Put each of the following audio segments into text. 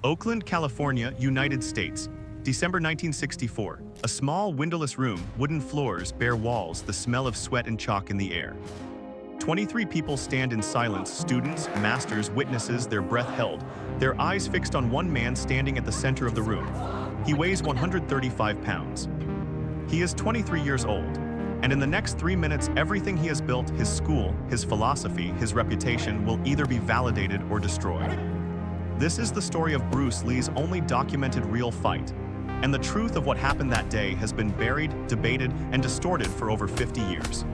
Oakland, California, United States, December 1964. A small, windowless room, wooden floors, bare walls, the smell of sweat and chalk in the air. 23 people stand in silence, students, masters, witnesses, their breath held, their eyes fixed on one man standing at the center of the room. He weighs 135 pounds. He is 23 years old, and in the next 3 minutes, everything he has built, his school, his philosophy, his reputation, will either be validated or destroyed. This is the story of Bruce Lee's only documented real fight, and the truth of what happened that day has been buried, debated, and distorted for over 50 years.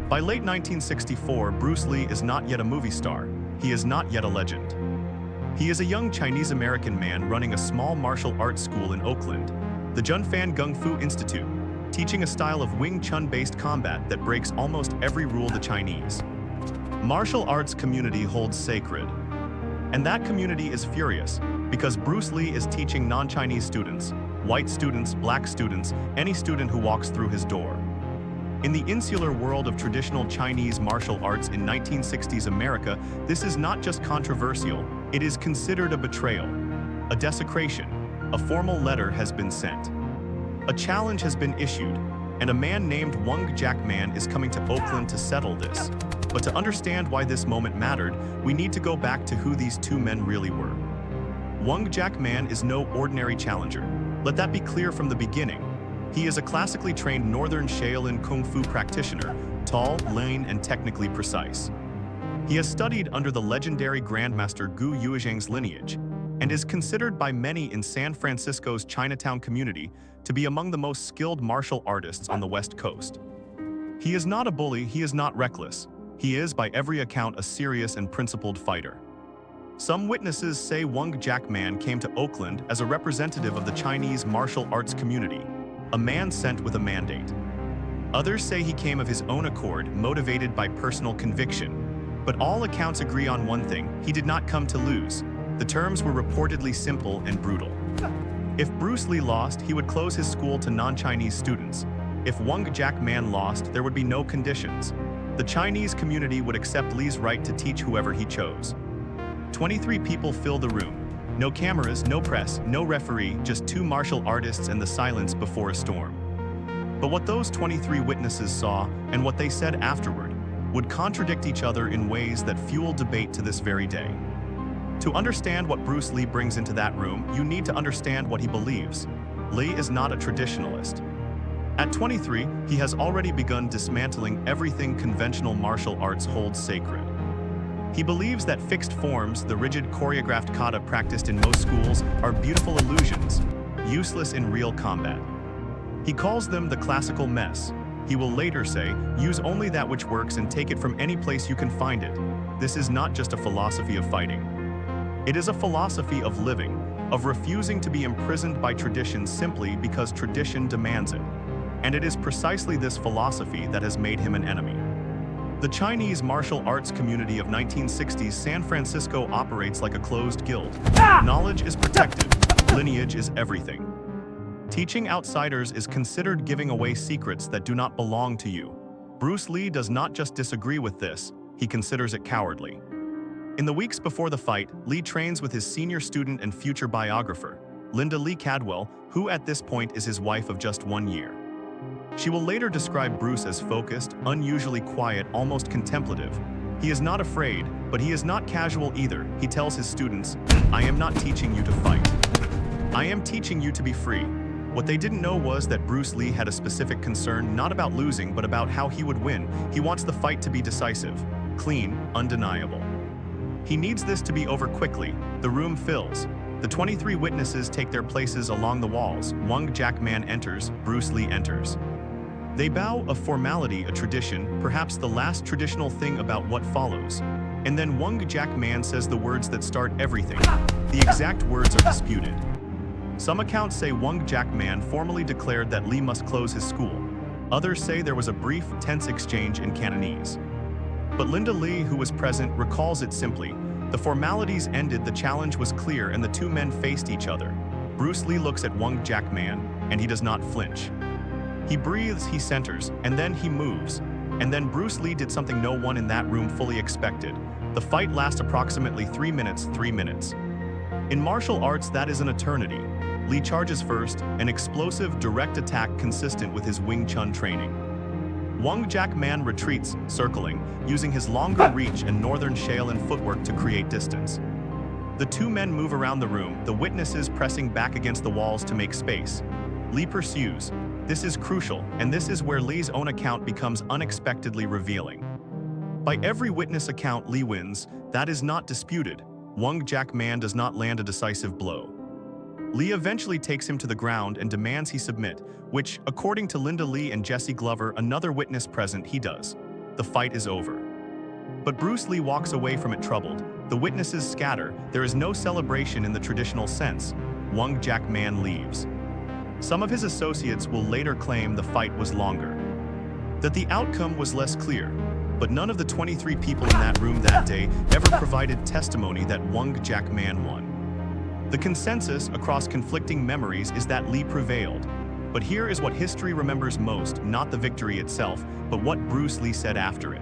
By late 1964, Bruce Lee is not yet a movie star. He is not yet a legend. He is a young Chinese-American man running a small martial arts school in Oakland, the Junfan Gung Fu Institute, teaching a style of Wing Chun-based combat that breaks almost every rule the Chinese martial arts community holds sacred. And that community is furious because Bruce Lee is teaching non-Chinese students, white students, black students, any student who walks through his door. In the insular world of traditional Chinese martial arts in 1960s America, this is not just controversial, it is considered a betrayal, a desecration. A formal letter has been sent. A challenge has been issued, and a man named Wong Jack Man is coming to Oakland to settle this. But to understand why this moment mattered, we need to go back to who these two men really were. Wong Jack Man is no ordinary challenger. Let that be clear from the beginning. He is a classically trained Northern Shaolin Kung Fu practitioner, tall, lean, and technically precise. He has studied under the legendary Grandmaster Gu Yuezhang's lineage, and is considered by many in San Francisco's Chinatown community to be among the most skilled martial artists on the West Coast. He is not a bully, he is not reckless. He is, by every account, a serious and principled fighter. Some witnesses say Wong Jack Man came to Oakland as a representative of the Chinese martial arts community, a man sent with a mandate. Others say he came of his own accord, motivated by personal conviction. But all accounts agree on one thing: he did not come to lose. The terms were reportedly simple and brutal. If Bruce Lee lost, he would close his school to non-Chinese students. If Wong Jack Man lost, there would be no conditions. The Chinese community would accept Lee's right to teach whoever he chose. 23 people fill the room. No cameras, no press, no referee, just two martial artists and the silence before a storm. But what those 23 witnesses saw and what they said afterward would contradict each other in ways that fuel debate to this very day. To understand what Bruce Lee brings into that room, you need to understand what he believes. Lee is not a traditionalist. At 23, he has already begun dismantling everything conventional martial arts holds sacred. He believes that fixed forms, the rigid choreographed kata practiced in most schools, are beautiful illusions, useless in real combat. He calls them the classical mess. He will later say, use only that which works and take it from any place you can find it. This is not just a philosophy of fighting. It is a philosophy of living, of refusing to be imprisoned by tradition simply because tradition demands it. And it is precisely this philosophy that has made him an enemy. The Chinese martial arts community of 1960s San Francisco operates like a closed guild. Knowledge is protected. Lineage is everything. Teaching outsiders is considered giving away secrets that do not belong to you. Bruce Lee does not just disagree with this, he considers it cowardly. In the weeks before the fight, Lee trains with his senior student and future biographer, Linda Lee Cadwell, who at this point is his wife of just 1 year. She will later describe Bruce as focused, unusually quiet, almost contemplative. He is not afraid, but he is not casual either. He tells his students, "I am not teaching you to fight. I am teaching you to be free." What they didn't know was that Bruce Lee had a specific concern not about losing, but about how he would win. He wants the fight to be decisive, clean, undeniable. He needs this to be over quickly. The room fills. The 23 witnesses take their places along the walls. Wong Jack Man enters, Bruce Lee enters. They bow, a formality, a tradition, perhaps the last traditional thing about what follows. And then Wong Jack Man says the words that start everything. The exact words are disputed. Some accounts say Wong Jack Man formally declared that Lee must close his school. Others say there was a brief, tense exchange in Cantonese. But Linda Lee, who was present, recalls it simply. The formalities ended, the challenge was clear, and the two men faced each other. Bruce Lee looks at Wong Jack Man, and he does not flinch. He breathes, he centers, and then he moves. And then Bruce Lee did something no one in that room fully expected. The fight lasts approximately 3 minutes. In martial arts, that is an eternity. Lee charges first, an explosive, direct attack consistent with his Wing Chun training. Wong Jack Man retreats, circling, using his longer reach and northern Shaolin footwork to create distance. The two men move around the room, the witnesses pressing back against the walls to make space. Lee pursues. This is crucial, and this is where Lee's own account becomes unexpectedly revealing. By every witness account, Lee wins. That is not disputed. Wong Jack Man does not land a decisive blow. Lee eventually takes him to the ground and demands he submit, which, according to Linda Lee and Jesse Glover, another witness present, he does. The fight is over. But Bruce Lee walks away from it troubled. The witnesses scatter. There is no celebration in the traditional sense. Wong Jack Man leaves. Some of his associates will later claim the fight was longer, that the outcome was less clear, but none of the 23 people in that room that day ever provided testimony that Wong Jack Man won. The consensus across conflicting memories is that Lee prevailed. But here is what history remembers most, not the victory itself, but what Bruce Lee said after it.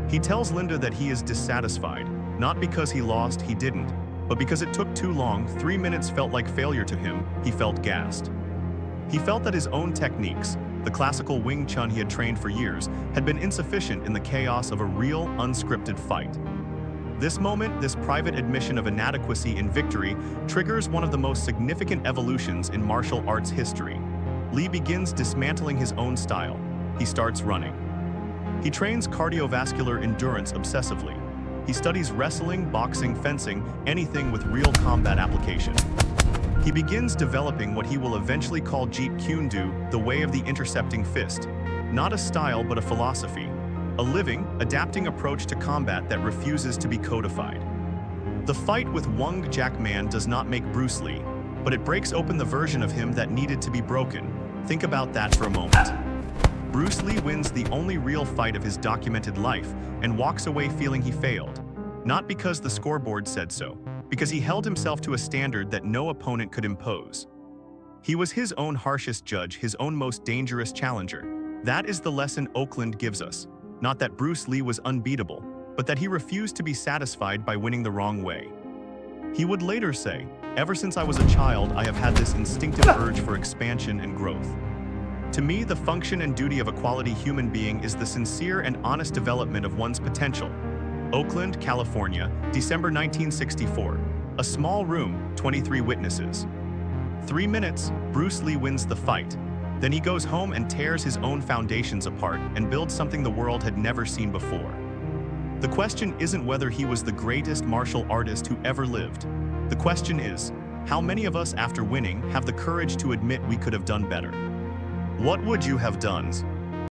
He tells Linda that he is dissatisfied, not because he lost, he didn't, but because it took too long. 3 minutes felt like failure to him. He felt gassed. He felt that his own techniques, the classical Wing Chun he had trained for years, had been insufficient in the chaos of a real, unscripted fight. This moment, this private admission of inadequacy in victory, triggers one of the most significant evolutions in martial arts history. Lee begins dismantling his own style. He starts running. He trains cardiovascular endurance obsessively. He studies wrestling, boxing, fencing, anything with real combat application. He begins developing what he will eventually call Jeet Kune Do, the way of the intercepting fist. Not a style, but a philosophy. A living, adapting approach to combat that refuses to be codified. The fight with Wong Jack Man does not make Bruce Lee, but it breaks open the version of him that needed to be broken. Think about that for a moment. Bruce Lee wins the only real fight of his documented life and walks away feeling he failed. Not because the scoreboard said so, because he held himself to a standard that no opponent could impose. He was his own harshest judge, his own most dangerous challenger. That is the lesson Oakland gives us. Not that Bruce Lee was unbeatable, but that he refused to be satisfied by winning the wrong way. He would later say, "Ever since I was a child, I have had this instinctive urge for expansion and growth. To me, the function and duty of a quality human being is the sincere and honest development of one's potential." Oakland, California, December 1964. A small room, 23 witnesses. 3 minutes, Bruce Lee wins the fight. Then he goes home and tears his own foundations apart and builds something the world had never seen before. The question isn't whether he was the greatest martial artist who ever lived. The question is, how many of us after winning have the courage to admit we could have done better? What would you have done?